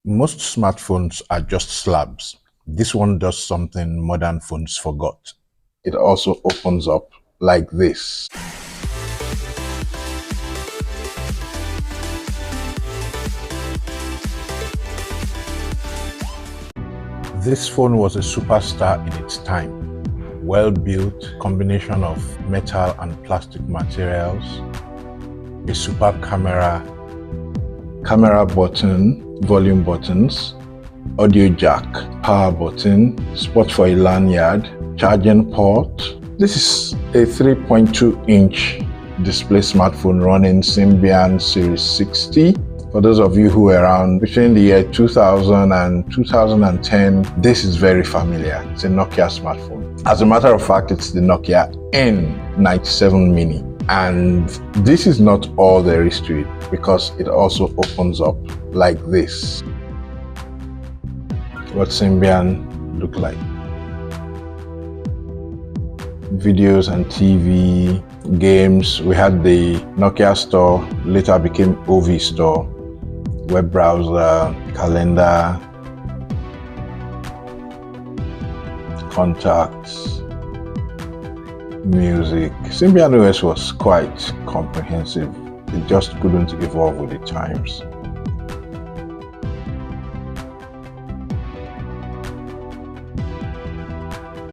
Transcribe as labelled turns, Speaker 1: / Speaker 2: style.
Speaker 1: Most smartphones are just slabs. This one does something modern phones forgot. It also opens up like this. This phone was a superstar in its time. Well built, combination of metal and plastic materials, a superb camera button, volume buttons, audio jack, power button, spot for a lanyard, charging port. This is a 3.2-inch display smartphone running Symbian Series 60. For those of you who were around between the year 2000 and 2010, this is very familiar. It's a Nokia smartphone. As a matter of fact, it's the Nokia N97 mini. And this is not all there is to it, because it also opens up like this. What Symbian look like. Videos and TV, games. We had the Nokia store, later became OV store, web browser, calendar, contacts, music. Symbian OS was quite comprehensive. It just couldn't evolve with the times.